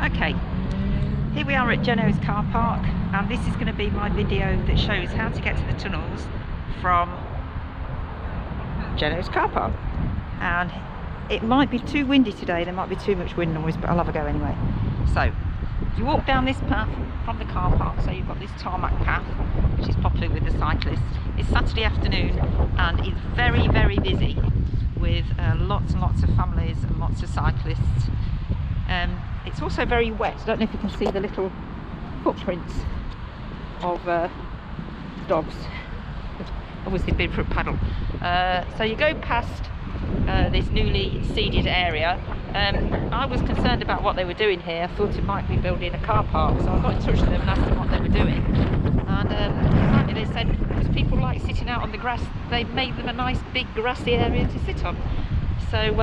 Okay, here we are at Jenno's car park, and this is going to be my video that shows how to get to the tunnels from Jenno's car park. And it might be too windy today, there might be too much wind noise, but I'll have a go anyway. So, you walk down this path from the car park, so you've got this tarmac path, which is popular with the cyclists. It's Saturday afternoon and it's very, very busy with lots and lots of families and lots of cyclists. It's also very wet. I don't know if you can see the little footprints of dogs. Obviously been for a paddle. So you go past this newly seeded area. I was concerned about what they were doing here. I thought it might be building a car park, so I got in touch with them and asked them what they were doing. And apparently they said because people like sitting out on the grass, they've made them a nice big grassy area to sit on. So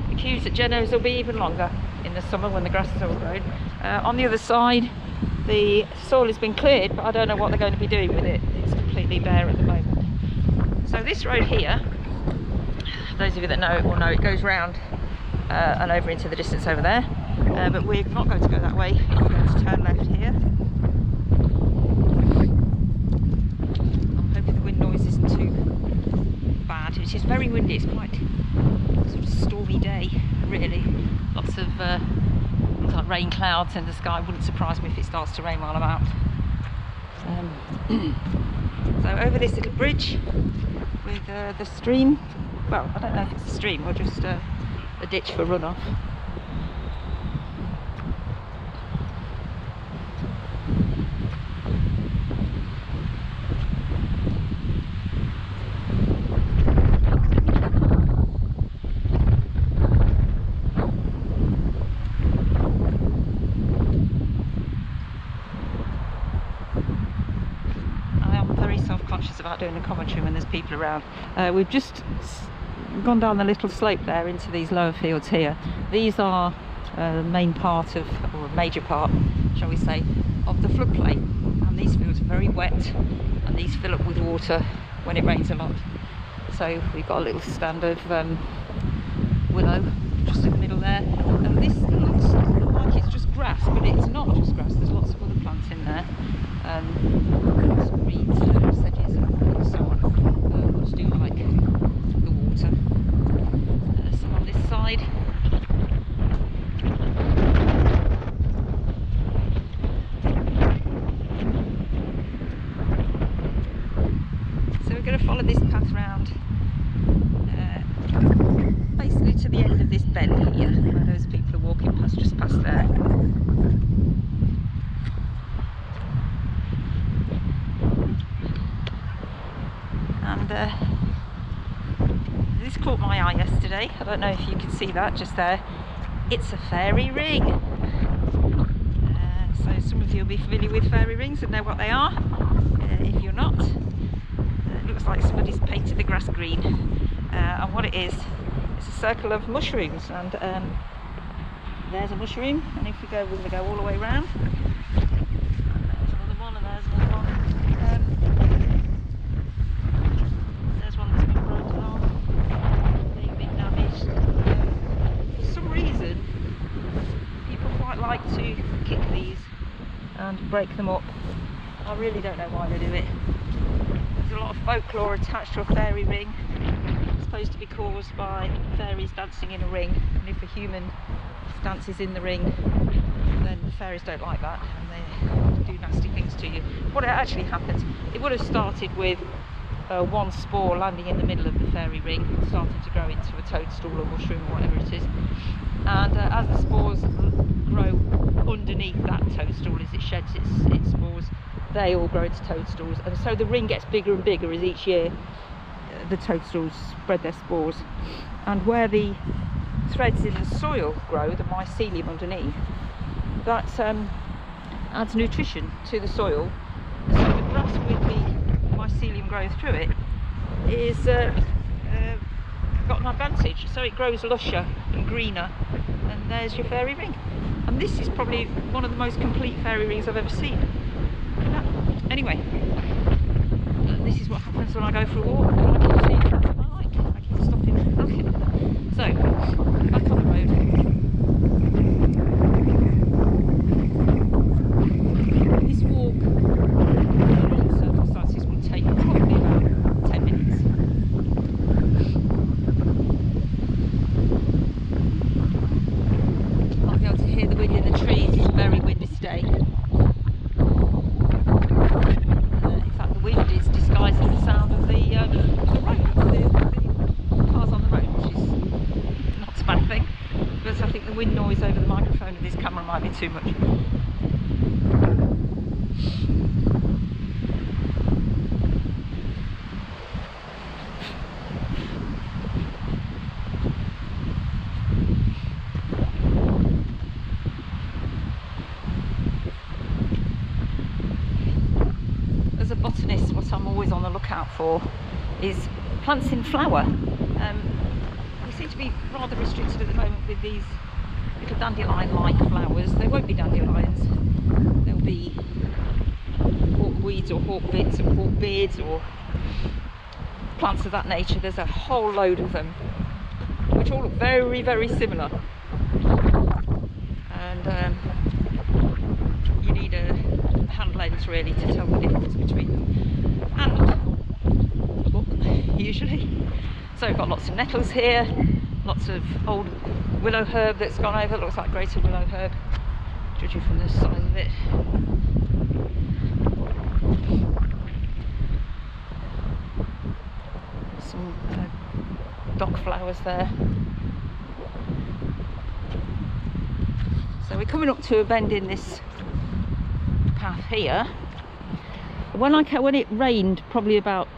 the queues at Jenno's will be even longer in the summer when the grass is all grown. On the other side, the soil has been cleared, but I don't know what they're going to be doing with it. It's completely bare at the moment. So this road here, those of you that know it will know, it goes round and over into the distance over there. But we're not going to go that way. We're going to turn left here. I'm hoping the wind noise isn't too bad. It is very windy. It's quite sort of stormy day, really. Lots of like rain clouds in the sky. Wouldn't surprise me if it starts to rain while I'm out. So over this little bridge with the stream. Well, I don't know if it's a stream or just a ditch for runoff. About doing a commentary when there's people around. We've just gone down the little slope there into these lower fields here. These are the main part of, or a major part, shall we say, of the floodplain. And these fields are very wet and these fill up with water when it rains a lot. So we've got a little stand of willow just in the middle there. And this looks like it's just grass, but it's not just grass. There's lots of other plants in there. Some reeds, sedges and so on, which do like the water. Some on this side. So we're going to follow this path round basically to the end of this bend here, where those people are walking past, just past there. This caught my eye yesterday. I don't know if you can see that just there. It's a fairy ring. So some of you will be familiar with fairy rings and know what they are. If you're not, it looks like somebody's painted the grass green. And what it is, it's a circle of mushrooms. And there's a mushroom. And if we go, we're going to go all the way around. And there's another one, and there's another one. Like to kick these and break them up. I really don't know why they do it. There's a lot of folklore attached to a fairy ring. It's supposed to be caused by fairies dancing in a ring, and if a human dances in the ring, then the fairies don't like that and they do nasty things to you. What actually happens, it would have started with one spore landing in the middle of the fairy ring, starting to grow into a toadstool or mushroom or whatever it is. And as the spores grow underneath that toadstool, as it sheds its spores, they all grow into toadstools, and so the ring gets bigger and bigger as each year the toadstools spread their spores. And where the threads in the soil grow, the mycelium underneath, that adds nutrition to the soil, so the grass with the mycelium growing through it is got an advantage, so it grows lusher and greener, and there's your fairy ring. And this is probably one of the most complete fairy rings I've ever seen. Anyway, this is what happens when I go for a walk and I keep seeing something I like. I keep stopping and looking. So, back on the road. the wind noise over the microphone of this camera might be too much. As a botanist, what I'm always on the lookout for is plants in flower. We seem to be rather restricted at the moment with these little dandelion-like flowers. They won't be dandelions, they'll be hawkweeds or hawkbits or hawkbeards or plants of that nature. There's a whole load of them which all look very, very similar, and you need a hand lens really to tell the difference between them, and usually. So we've got lots of nettles here, lots of old willow herb that's gone over. It looks like greater willow herb, judging from the size of it. Some dock flowers there. So we're coming up to a bend in this path here. When it rained, probably about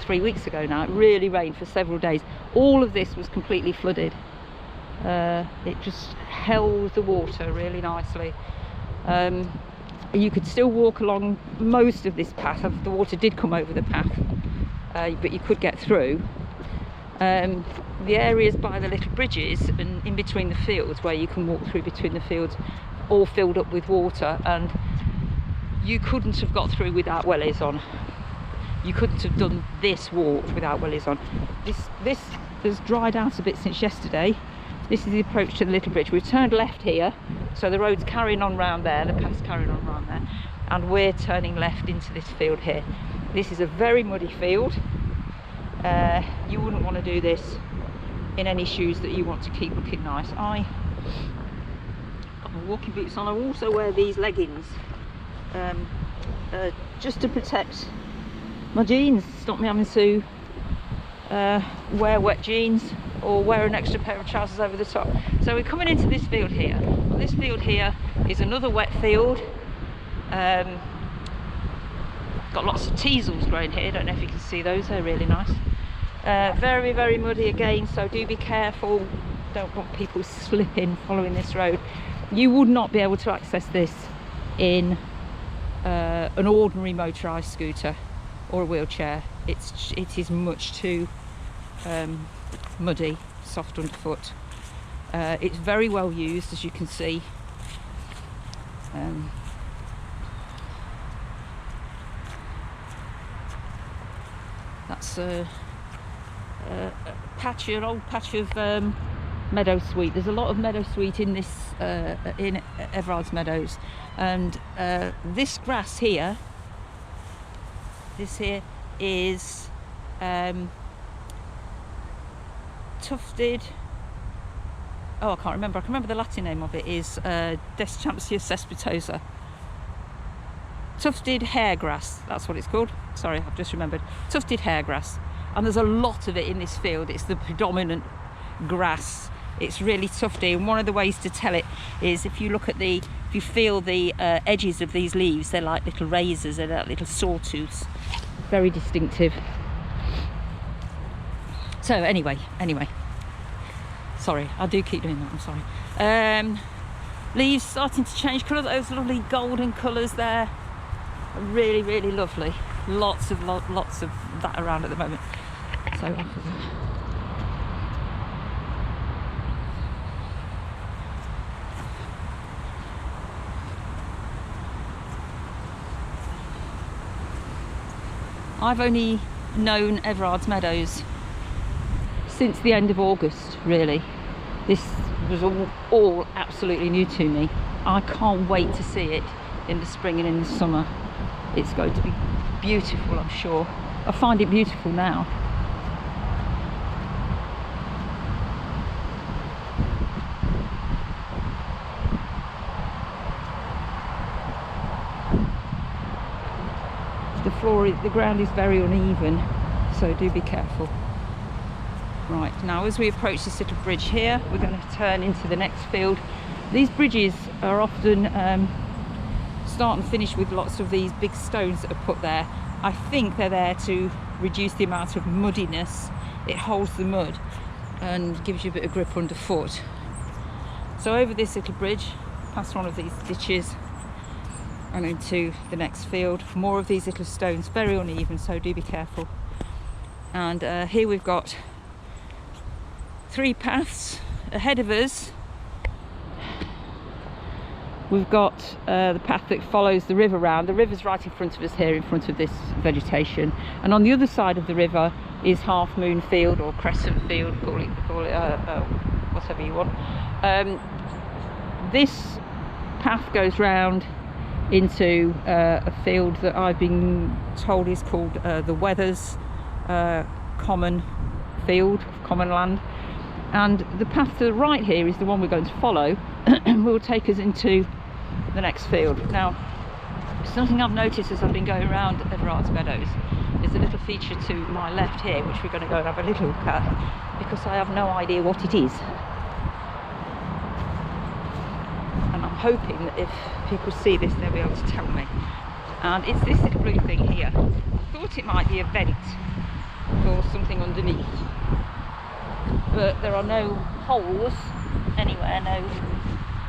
3 weeks ago now, it really rained for several days. All of this was completely flooded. It just held the water really nicely. You could still walk along most of this path. The water did come over the path, but you could get through. The areas by the little bridges and in between the fields, where you can walk through between the fields, all filled up with water, and you couldn't have got through without wellies on. You couldn't have done this walk without wellies on. This has dried out a bit since yesterday. This is the approach to the little bridge. We've turned left here, so the road's carrying on round there, the path's carrying on round there, and we're turning left into this field here. This is a very muddy field. You wouldn't want to do this in any shoes that you want to keep looking nice. I got my walking boots on. I also wear these leggings just to protect my jeans, stop me having to wear wet jeans or wear an extra pair of trousers over the top. So we're coming into this field here. Well, this field here is another wet field. Got lots of teasels growing here. Don't know if you can see those, they're really nice. Very, very muddy again, so do be careful. Don't want people slipping following this road. You would not be able to access this in an ordinary motorised scooter or a wheelchair. It is much too muddy, soft underfoot. It's very well used, as you can see. That's an old patch of meadowsweet. There's a lot of meadowsweet in this in Everards Meadows, and this grass here, this here is tufted. Oh, I can't remember. I can remember the Latin name of it is Deschampsia cespitosa. Tufted hairgrass, that's what it's called. Sorry, I've just remembered. Tufted hairgrass, and there's a lot of it in this field. It's the predominant grass. It's really tufty, and one of the ways to tell it is if you feel the edges of these leaves, they're like little razors, they're like little sawtooths. Very distinctive. So anyway, sorry, I do keep doing that, I'm sorry. Leaves starting to change colour, those lovely golden colours there. Really, really lovely. Lots of that around at the moment. So off of that. I've only known Everards Meadows since the end of August, really. This was all absolutely new to me. I can't wait to see it in the spring and in the summer. It's going to be beautiful, I'm sure. I find it beautiful now. The ground is very uneven, so do be careful. Right, now as we approach this little bridge here, we're going to turn into the next field. These bridges are often start and finish with lots of these big stones that are put there. I think they're there to reduce the amount of muddiness. It holds the mud and gives you a bit of grip underfoot. So over this little bridge, past one of these ditches and into the next field. More of these little stones, very uneven, so do be careful. And here we've got 3 paths ahead of us. We've got the path that follows the river round. The river's right in front of us here, in front of this vegetation. And on the other side of the river is Half Moon Field, or Crescent Field, call it whatever you want. This path goes round into a field that I've been told is called the Weathers Common Field, Common Land. And the path to the right here is the one we're going to follow and will take us into the next field. Now, something I've noticed as I've been going around Everards Meadows is a little feature to my left here, which we're going to go and have a little look at, because I have no idea what it is. And I'm hoping that if people see this, they'll be able to tell me. And it's this little blue thing here. I thought it might be a vent or something underneath, but there are no holes anywhere, no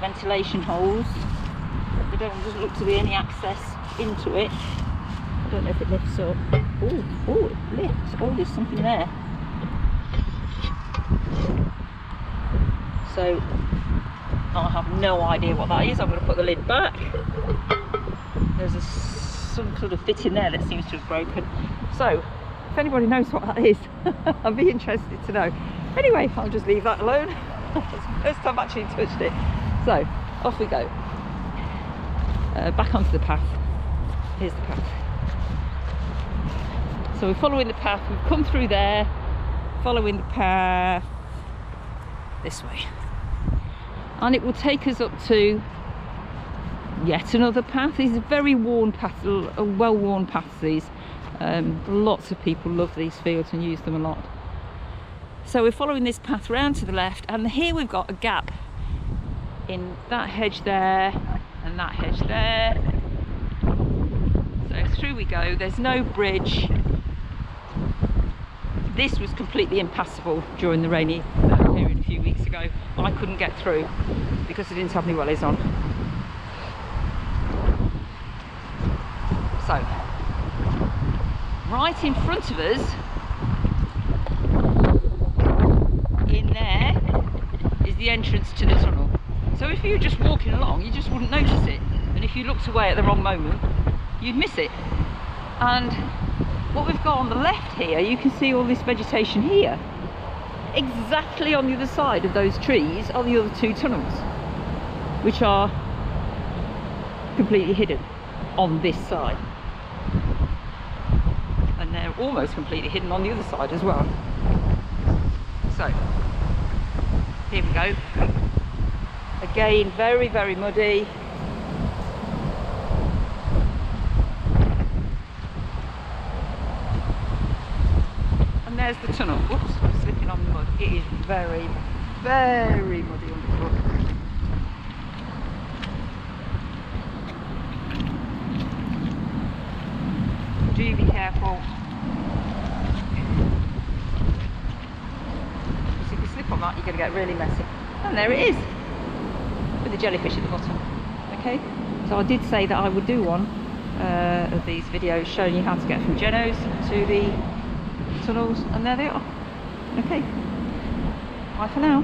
ventilation holes. There doesn't look to be any access into it. I don't know if it lifts up. Oh, it lifts. Oh, there's something there. So I have no idea what that is. I'm going to put the lid back. There's some sort of fit in there that seems to have broken. So if anybody knows what that is, I'd be interested to know. Anyway, I'll just leave that alone. It's the first time I've actually touched it. So off we go. Back onto the path. Here's the path. So we're following the path. We've come through there, following the path this way, and it will take us up to yet another path. These are very worn paths, well-worn paths. These lots of people love these fields and use them a lot. So we're following this path round to the left, and here we've got a gap in that hedge there and that hedge there. So through we go. There's no bridge. This was completely impassable during the rainy period a few weeks ago. I couldn't get through because I didn't have my wellies on. So right in front of us, in there, is the entrance to the tunnel. So if you were just walking along, you just wouldn't notice it, and if you looked away at the wrong moment, you'd miss it. And what we've got on the left here, you can see all this vegetation here. Exactly on the other side of those trees are the other 2 tunnels, which are completely hidden on this side, and they're almost completely hidden on the other side as well. So here we go. Again, very, very muddy. And there's the tunnel. Whoops, I'm slipping on the mud. It is very, very muddy underfoot. Do be careful. Because if you slip on that, you're going to get really messy. And there it is, with the jellyfish at the bottom. Okay, so I did say that I would do one of these videos showing you how to get from Jenno's to the tunnels, and there they are. Okay, bye for now.